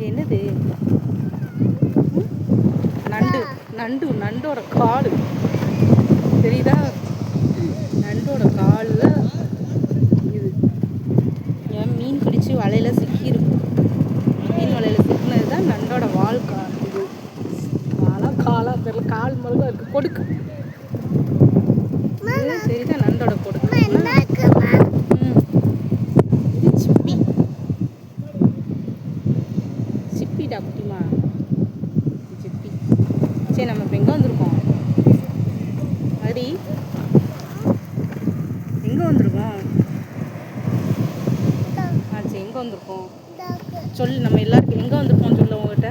என்னது? நண்டு. நண்டோட கால் தெரியுதா? நண்டோட காலில் இது ஏன் மீன் பிடிச்சி வலையில் சிக்கியிருக்கும். மீன் வலையில் சிக்கினது தான் நண்டோட வால். இது காலா தெரியல, கால் மருகம் இருக்குது. கொடுக்கு தெரியுதா? நண்டோட கொடுக்கு. இது சிப்பி. சிப்பிடா குட்டிமா, சிப்பி. சரி, நம்ம இப்போ எங்கே வந்திருக்கோம்? அடி எங்கே வந்திருக்கோம்? சரி, எங்கே வந்திருக்கோம் சொல்லு. நம்ம எல்லாருக்கும் எங்கே வந்திருக்கோம்னு சொல்லு. உங்ககிட்ட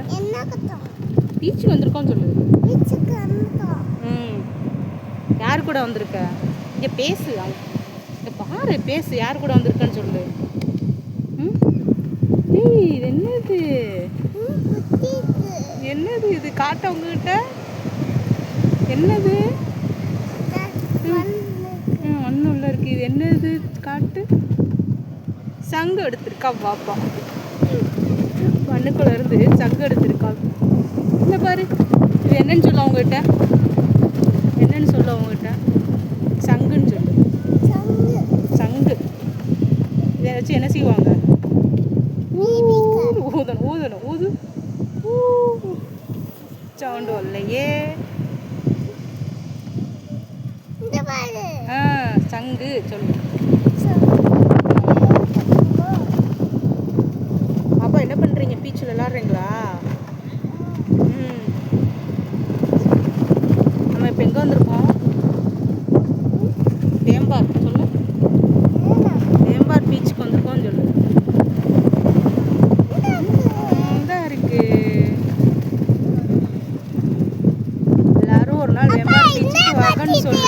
பீச்சுக்கு வந்திருக்கோம்னு சொல்லு. யார் கூட வந்திருக்க? இங்கே பேசு. இங்கே பாரு, பேசு. யார் கூட வந்திருக்கன்னு சொல்லு. ஏய், இது என்னது? என்னது இது? காட்ட உங்ககிட்ட என்னது? ஒன்றும் உள்ள இருக்கு. இது என்னது? காட்டு. சங்கு எடுத்திருக்கா பாப்பா. மண்ணுக்குள்ள இருந்து சங்கு எடுத்திருக்கா. இந்த பாரு. இது என்னன்னு சொல்ல உங்ககிட்ட? என்னன்னு சொல்ல உங்ககிட்ட? சங்குன்னு சொல்லு. சங்கு. இதை வச்சு என்ன செய்வாங்க? ஊதணும். ஊது. சவுண்டு வரலையே. சங்கு சொல்லு. அப்பா என்ன பண்ணுறீங்க? பீச்சில் விளாட்றீங்களா? நம்ம இப்போ எங்கே வந்திருக்கோம்? தேம்பார் சொல்லு. தேம்பார் பீச்சுக்கு வந்திருக்கோம்னு சொல்லு. தான் இருக்கு. எல்லாரும் ஒரு நாள் தேம்பார் பீச்சுக்கு வாங்கன்னு சொல்லு.